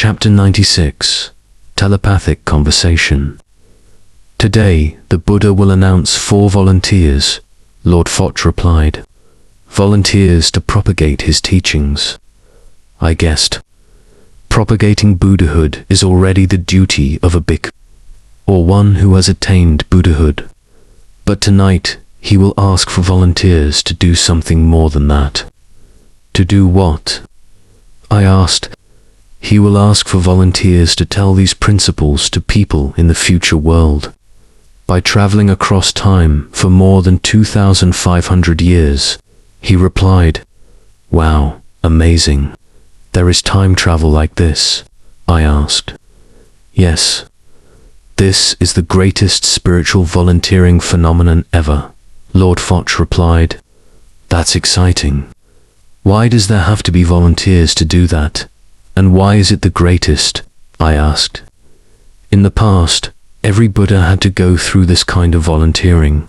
Chapter 96. Telepathic Conversation. Today, the Buddha will announce 4 volunteers, Lord Foch replied. Volunteers to propagate his teachings. I guessed. Propagating Buddhahood is already the duty of a bhikkhu, or one who has attained Buddhahood. But tonight, he will ask for volunteers to do something more than that. To do what? I asked. He will ask for volunteers to tell these principles to people in the future world. By traveling across time for more than 2,500 years, he replied. Wow, amazing. There is time travel like this? I asked. Yes. This is the greatest spiritual volunteering phenomenon ever, Lord Foch replied. That's exciting. Why does there have to be volunteers to do that? And why is it the greatest? I asked. In the past, every Buddha had to go through this kind of volunteering.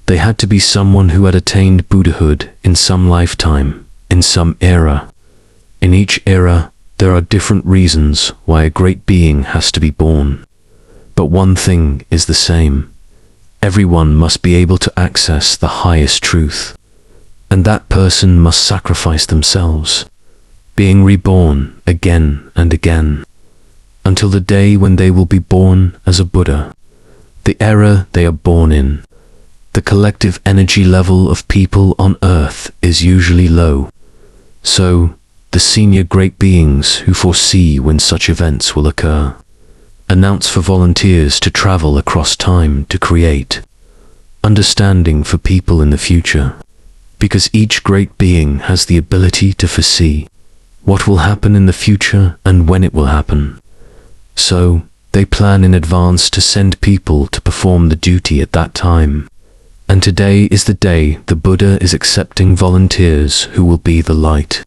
They had to be someone who had attained Buddhahood in some lifetime, in some era. In each era, there are different reasons why a great being has to be born. But one thing is the same. Everyone must be able to access the highest truth. And that person must sacrifice themselves, being reborn again and again, until the day when they will be born as a Buddha. The era they are born in, the collective energy level of people on earth is usually low. So, the senior great beings who foresee when such events will occur, announce for volunteers to travel across time to create understanding for people in the future, because each great being has the ability to foresee what will happen in the future and when it will happen. So, they plan in advance to send people to perform the duty at that time. And today is the day the Buddha is accepting volunteers who will be the light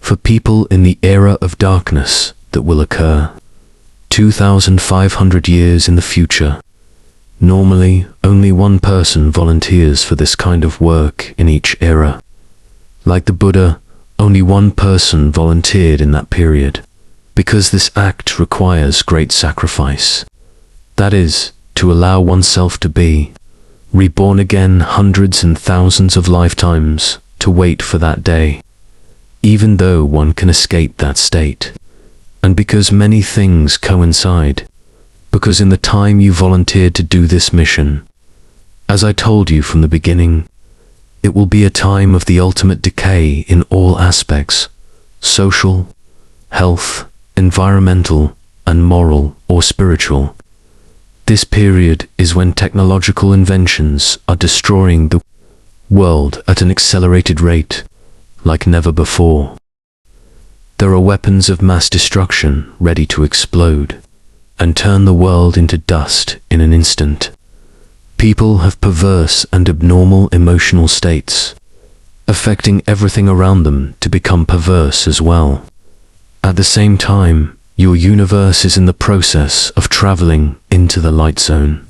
for people in the era of darkness that will occur 2,500 years in the future. Normally, only one person volunteers for this kind of work in each era. Like the Buddha, only one person volunteered in that period, because this act requires great sacrifice. That is, to allow oneself to be reborn again hundreds and thousands of lifetimes to wait for that day, even though one can escape that state. And because many things coincide, because in the time you volunteered to do this mission, as I told you from the beginning, it will be a time of the ultimate decay in all aspects, social, health, environmental, and moral or spiritual. This period is when technological inventions are destroying the world at an accelerated rate, like never before. There are weapons of mass destruction ready to explode and turn the world into dust in an instant. People have perverse and abnormal emotional states, affecting everything around them to become perverse as well. At the same time, your universe is in the process of traveling into the light zone,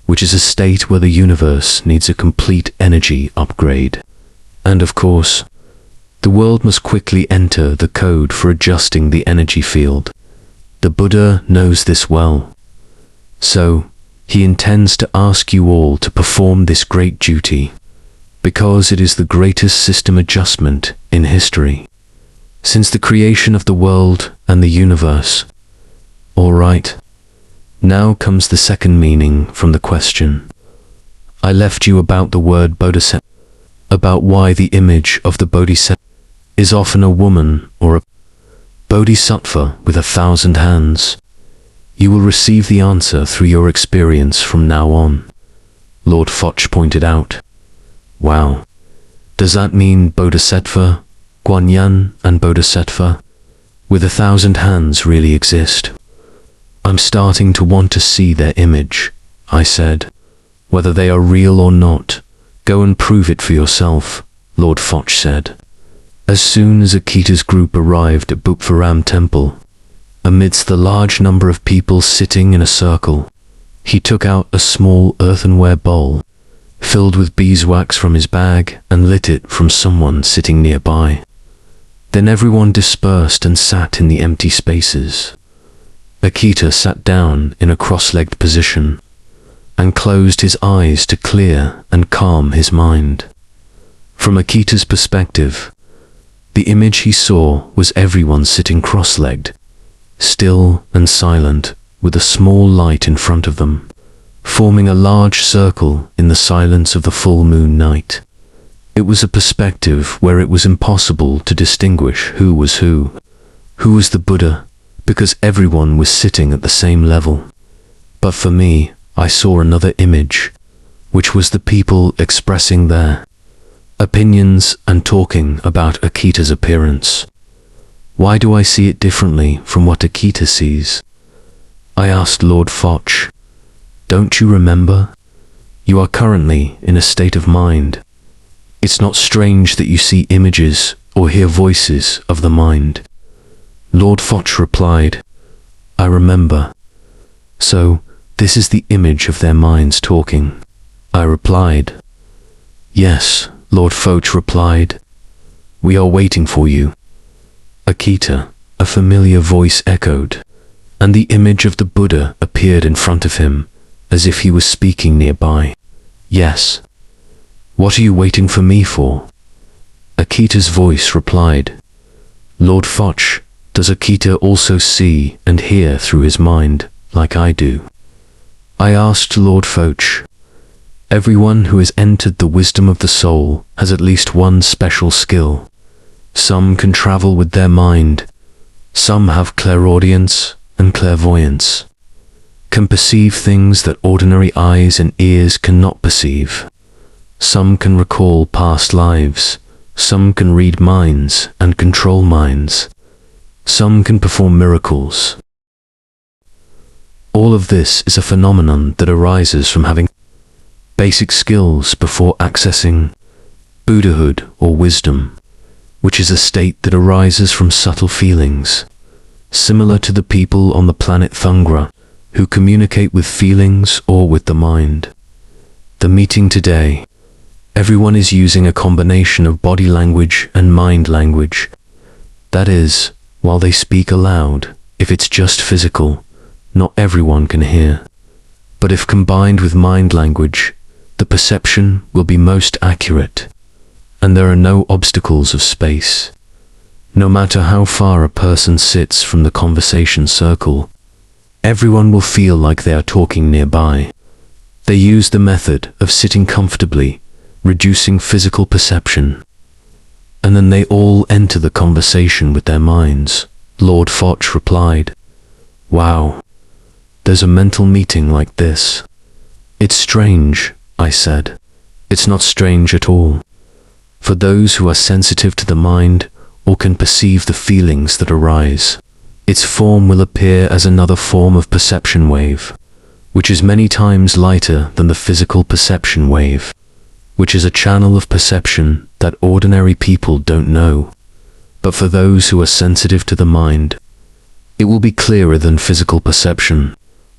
which is a state where the universe needs a complete energy upgrade. And of course, the world must quickly enter the code for adjusting the energy field. The Buddha knows this well. So, he intends to ask you all to perform this great duty, because it is the greatest system adjustment in history, since the creation of the world and the universe. All right. Now comes the second meaning from the question. I left you about the word bodhisattva, about why the image of the bodhisattva is often a woman or a bodhisattva with 1,000 hands. You will receive the answer through your experience from now on, Lord Foch pointed out. Wow. Does that mean bodhisattva, Guanyin, and bodhisattva with 1,000 hands really exist? I'm starting to want to see their image, I said. Whether they are real or not, go and prove it for yourself, Lord Foch said. As soon as Akita's group arrived at Bukvaram Temple, amidst the large number of people sitting in a circle, he took out a small earthenware bowl, filled with beeswax from his bag, and lit it from someone sitting nearby. Then everyone dispersed and sat in the empty spaces. Akita sat down in a cross-legged position and closed his eyes to clear and calm his mind. From Akita's perspective, the image he saw was everyone sitting cross-legged, still and silent, with a small light in front of them, forming a large circle in the silence of the full moon night. It was a perspective where it was impossible to distinguish who was who was the Buddha, because everyone was sitting at the same level. But for me, I saw another image, which was the people expressing their opinions and talking about Akita's appearance. Why do I see it differently from what Akita sees? I asked Lord Foch. Don't you remember? You are currently in a state of mind. It's not strange that you see images or hear voices of the mind. Lord Foch replied, I remember. So, this is the image of their minds talking. I replied. Yes, Lord Foch replied. We are waiting for you. Akita, a familiar voice echoed, and the image of the Buddha appeared in front of him, as if he was speaking nearby. Yes. What are you waiting for me for? Akita's voice replied. Lord Foch, does Akita also see and hear through his mind, like I do? I asked Lord Foch. Everyone who has entered the wisdom of the soul has at least one special skill. Some can travel with their mind. Some have clairaudience and clairvoyance, can perceive things that ordinary eyes and ears cannot perceive. Some can recall past lives. Some can read minds and control minds. Some can perform miracles. All of this is a phenomenon that arises from having basic skills before accessing Buddhahood or wisdom, which is a state that arises from subtle feelings, similar to the people on the planet Thungra who communicate with feelings or with the mind. The meeting today, everyone is using a combination of body language and mind language. That is, while they speak aloud, if it's just physical, not everyone can hear. But if combined with mind language, the perception will be most accurate, and there are no obstacles of space. No matter how far a person sits from the conversation circle, everyone will feel like they are talking nearby. They use the method of sitting comfortably, reducing physical perception, and then they all enter the conversation with their minds. Lord Foch replied, Wow, there's a mental meeting like this. It's strange, I said. It's not strange at all. For those who are sensitive to the mind or can perceive the feelings that arise, its form will appear as another form of perception wave, which is many times lighter than the physical perception wave, which is a channel of perception that ordinary people don't know. But for those who are sensitive to the mind, it will be clearer than physical perception.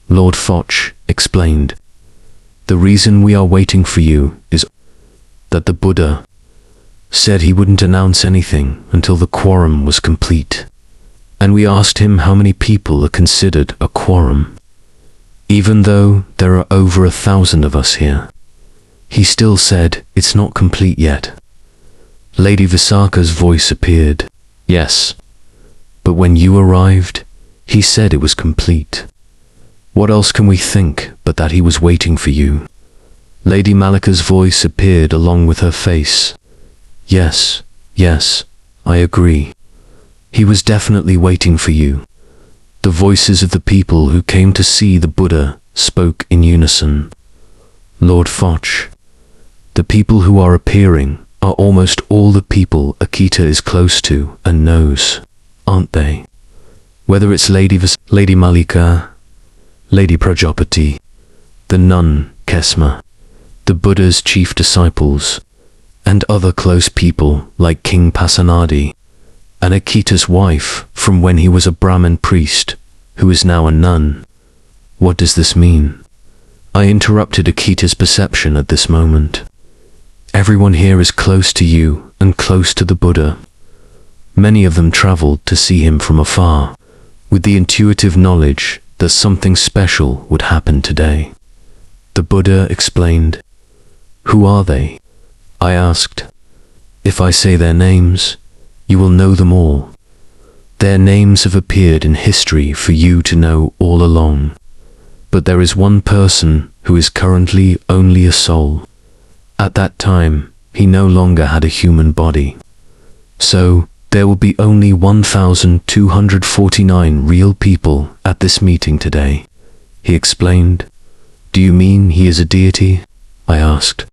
Lord Foch explained. The reason we are waiting for you is that the Buddha said he wouldn't announce anything until the quorum was complete. And we asked him how many people are considered a quorum. Even though there are over 1,000 of us here, he still said it's not complete yet. Lady Visaka's voice appeared. Yes, but when you arrived, he said it was complete. What else can we think but that he was waiting for you? Lady Malika's voice appeared along with her face. Yes, I agree. He was definitely waiting for you. The voices of the people who came to see the Buddha spoke in unison. Lord Foch, the people who are appearing are almost all the people Akita is close to and knows, aren't they? Whether it's Lady Malika, Lady Prajapati, the nun Kesma, the Buddha's chief disciples, and other close people like King Pasanadi, and Akita's wife from when he was a Brahmin priest, who is now a nun. What does this mean? I interrupted Akita's perception at this moment. Everyone here is close to you and close to the Buddha. Many of them traveled to see him from afar, with the intuitive knowledge that something special would happen today. The Buddha explained. Who are they? I asked. If I say their names, you will know them all. Their names have appeared in history for you to know all along. But there is one person who is currently only a soul. At that time, he no longer had a human body. So, there will be only 1,249 real people at this meeting today, he explained. Do you mean he is a deity? I asked.